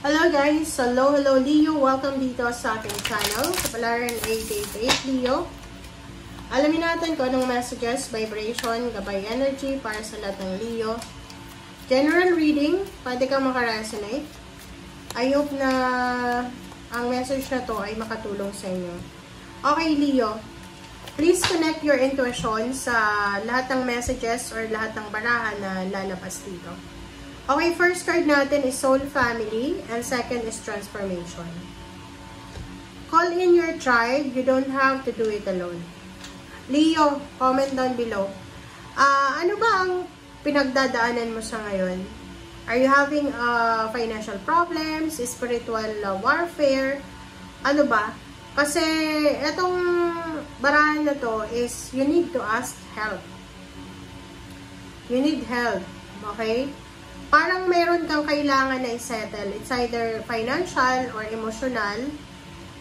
Hello guys! Hello Leo! Welcome dito sa aking channel, Kapalaran 888 Leo. Alamin natin kung anong messages, vibration, gabay energy para sa lahat ng Leo. General reading, pwede kang makaresonate. I hope na ang message na to ay makatulong sa inyo. Okay Leo, please connect your intuition sa lahat ng messages or lahat ng barahan na lalabas dito. Okay, first card natin is Soul Family, and second is Transformation. Call in your tribe. You don't have to do it alone. Leo, comment down below. Ano ba ang pinagdadaanan mo sa ngayon? Are you having financial problems, spiritual warfare? Ano ba? Kasi itong barahan na to is you need to ask help. You need help. Okay? Parang meron kang kailangan na i-settle. It's either financial or emotional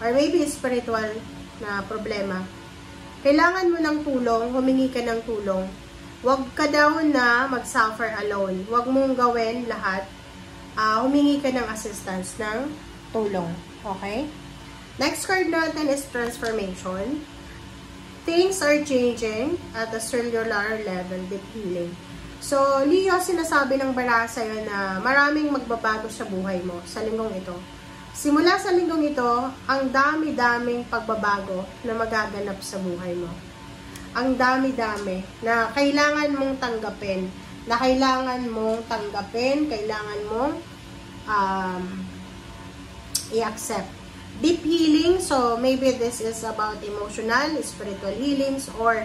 or maybe spiritual na problema. Kailangan mo ng tulong, humingi ka ng tulong. Huwag ka daw na mag-suffer alone. Huwag mong gawin lahat. Humingi ka ng assistance ng tulong. Okay? Next card natin is Transformation. Things are changing at a cellular level, deep healing. So, Leo, sinasabi ng baraha sa'yo na maraming magbabago sa buhay mo sa linggong ito. Simula sa linggong ito, ang dami-daming pagbabago na magaganap sa buhay mo. Ang dami-dami na kailangan mong tanggapin. Kailangan mong i-accept. Deep healing, so maybe this is about emotional, spiritual healings, or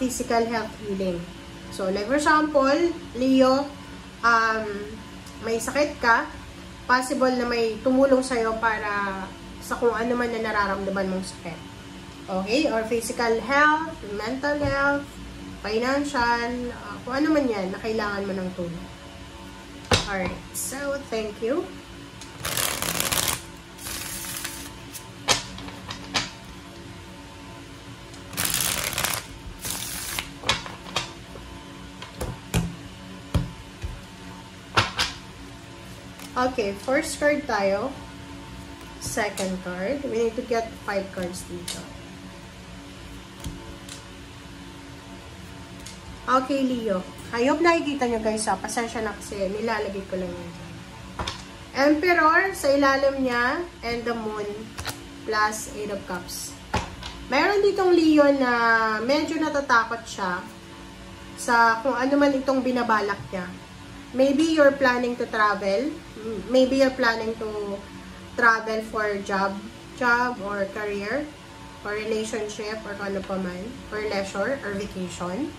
physical health healing. So, like for example, Leo, may sakit ka, possible na may tumulong sa'yo para sa kung ano man na nararamdaman mong sakit. Okay? Or physical health, mental health, financial, kung ano man yan na kailangan mo ng tulong. Alright, so thank you. Okay, first card tayo. Second card. We need to get 5 cards dito. Okay, Leo. I hope nakikita nyo guys ha. Pasensya na kasi nilalagay ko lang yun. Emperor sa ilalim niya and the Moon plus 8 of Cups. Meron ditong Leo na medyo natatakot siya sa kung ano man itong binabalak niya. Maybe you're planning to travel. Maybe you're planning to travel for job or career, or relationship, or ano pa man, or leisure, or vacation.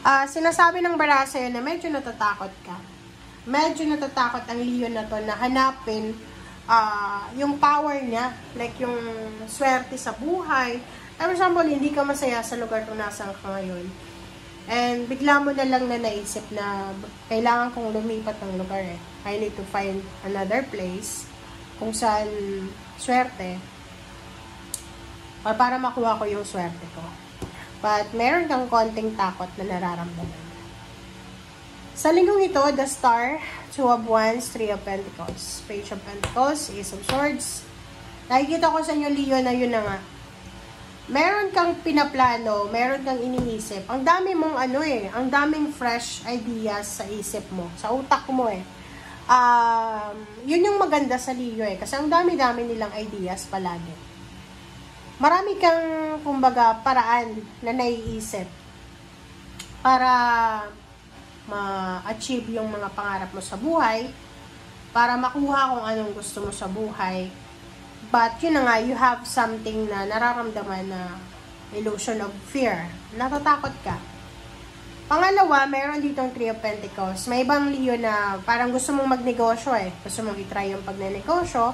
Sinasabi ng baraha sa'yo na medyo natatakot ka. Medyo natatakot ang Leo na to na hanapin yung power niya, like yung swerte sa buhay. For example, hindi ka masaya sa lugar kung nasaan ka ngayon. And bigla mo na lang na naisip na kailangan kong lumipat ng lugar eh. I need to find another place kung saan swerte or para makuha ko yung swerte ko. But meron kang konting takot na nararamdaman. Sa linggong ito, the Star, 2 of Wands, 3 of Pentacles, Page of Pentacles, Ace of Swords. Nakikita ko sa inyo, Leo, na yun na nga. Meron kang pinaplano, meron kang iniisip. Ang dami mong ang daming fresh ideas sa isip mo, sa utak mo eh. Yun yung maganda sa Leo eh, kasi ang dami-dami nilang ideas palagi. Marami kang, kumbaga, paraan na naiisip para ma-achieve yung mga pangarap mo sa buhay, para makuha kung anong gusto mo sa buhay. But, yun na nga, you have something na nararamdaman na illusion of fear. Natatakot ka. Pangalawa, meron ditong 3 of Pentacles. May ibang Leo na parang gusto mong magnegosyo eh. Gusto mong itry yung pagnenegosyo.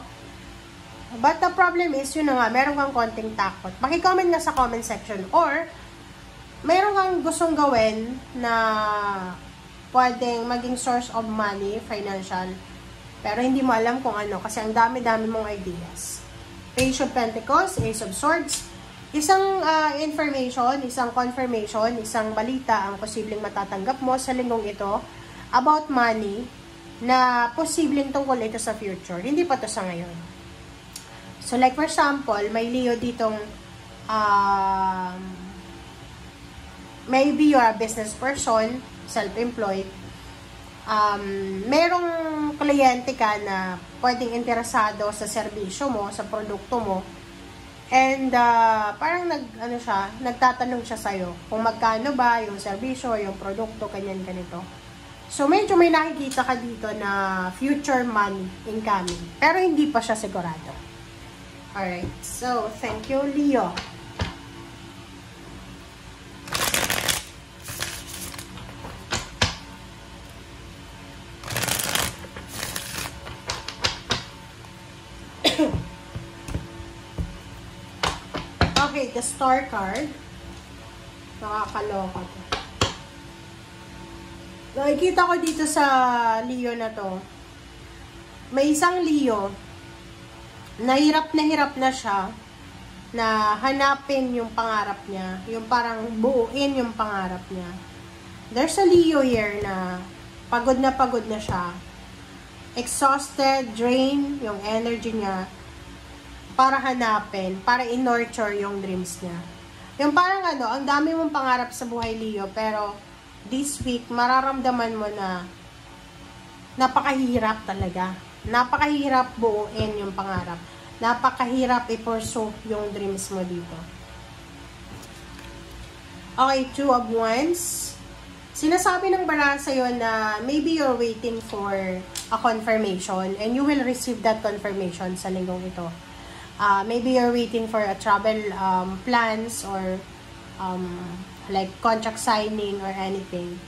But the problem is, yun na nga, meron kang konting takot. Paki-comment nga sa comment section. Or, meron kang gustong gawin na pwedeng maging source of money, financial. Pero hindi mo alam kung ano kasi ang dami-dami mong ideas. Page of Pentacles, Ace of Swords. Isang information, isang confirmation, isang balita ang posibleng matatanggap mo sa linggong ito about money. na posibleng tungkol ito sa future. Hindi pa to sa ngayon. So, like for example, may Leo ditong maybe you're a business person, self-employed. Merong kliyente ka na pwedeng interesado sa serbisyo mo, sa produkto mo. And parang nagtatanong siya sa'yo kung magkano ba yung serbisyo, yung produkto, kanyan ganito. So, medyo may nakikita ka dito na future money incoming. Pero hindi pa siya sigurado. Alright. So, thank you, Leo. Okay, the star card. Nakakaloka to. Nakikita ko dito sa Leo na to. May isang Leo na hirap na siya na hanapin yung pangarap niya. Yung parang buuin yung pangarap niya. There's a Leo here na pagod na siya. Exhausted, drained yung energy niya para hanapin, para in-nurture yung dreams niya. Yung parang ang dami mong pangarap sa buhay, Leo, pero this week, mararamdaman mo na napakahirap talaga. Napakahirap buuin yung pangarap. Napakahirap i-pursue yung dreams mo dito. Okay, Two of Wands. Sinasabi ng baraha sa'yo na maybe you're waiting for a confirmation and you will receive that confirmation sa linggong ito. Maybe you're waiting for a travel plans or like contract signing or anything.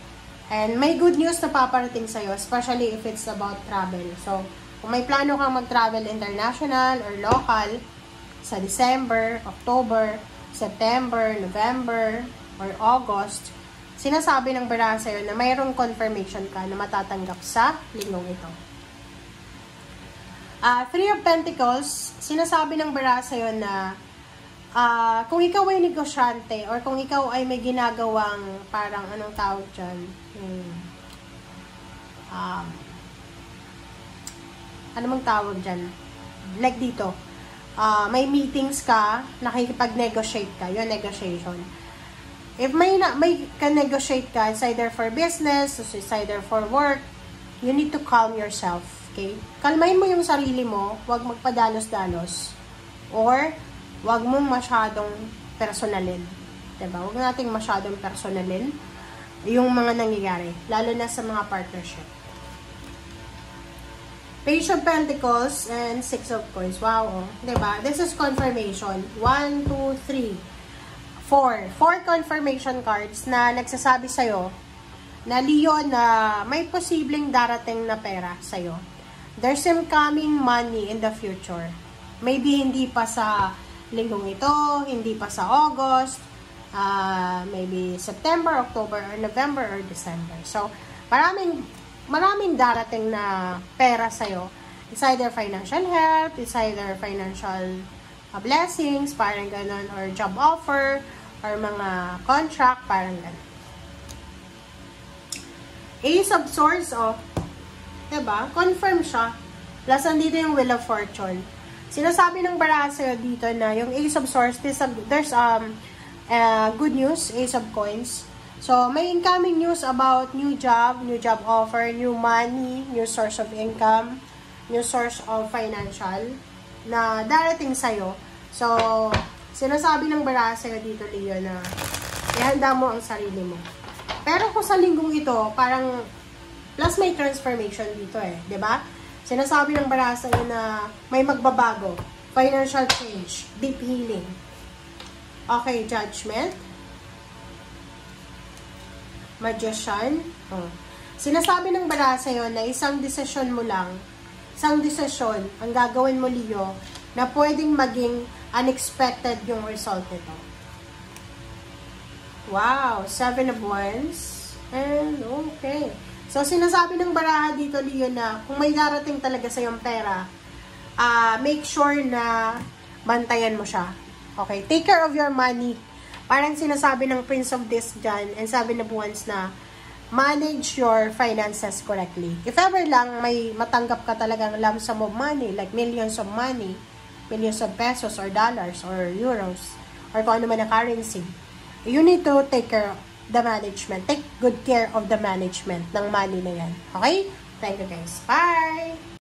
And may good news na paparating sa'yo, especially if it's about travel. So, kung may plano kang mag-travel international or local sa December, October, September, November, or August, sinasabi ng baraha sa'yo na mayroong confirmation ka na matatanggap sa linggong ito. Three of Pentacles, sinasabi ng baraha sa'yo na kung ikaw ay negosyante or kung ikaw ay may ginagawang parang anong tawag dyan, ano mang tawag dyan, like dito, may meetings ka, nakikipag-negotiate ka, yun, negotiation. If may ka-negotiate ka, it's either for business, it's either for work, you need to calm yourself, okay? Kalmahin mo yung sarili mo, huwag magpadalos-dalos, or huwag mong masyadong personalin. Diba? Huwag nating masyadong personalin yung mga nangyayari, lalo na sa mga partnership. Page of Pentacles and Six of Coins. Wow, oh. Diba? This is confirmation. 1, 2, 3, 4. 4 confirmation cards na nagsasabi sa'yo na Leo na may posibleng darating na pera sa'yo. There's some coming money in the future. Maybe hindi pa sa linggong ito, hindi pa sa August, maybe September, October, or November, or December. So, maraming darating na pera sa'yo. It's either financial help, it's either financial blessings, parang ganun, or job offer, or mga contract, parang ganun. Ace of Swords, oh, diba? Confirm siya. Plus, andito yung Wheel of Fortune. Sinasabi ng baraha sa'yo dito na yung Ace of Swords, there's good news, Ace of Coins. So, may incoming news about new job offer, new money, new source of income, new source of financial na darating sa'yo. So, sinasabi ng baraha sa'yo dito, Leo, na ihanda mo ang sarili mo. Pero kung sa linggong ito, parang plus may transformation dito eh, 'di ba? Sinasabi ng baraha sa'yo na may magbabago, financial change, deep healing. Okay, Judgment. Magician. Oh. Sinasabi ng baraha sa'yo na isang desisyon mo lang, isang desisyon ang gagawin mo, Leo, na pwedeng maging unexpected yung result nito. Wow, 7 of Wands. And, okay. So, sinasabi ng baraha dito, Leo, na kung may darating talaga sa yung pera, make sure na bantayan mo siya. Okay, take care of your money. Parang sinasabi ng Prince of this dyan, and 7 of Wands na, manage your finances correctly. If ever lang may matanggap ka talagang lump sum of money, like millions of money, millions of pesos or dollars or euros, or kung ano man ang currency, you need to take care of the management. Take good care of the management ng money na yan. Okay? Thank you guys. Bye!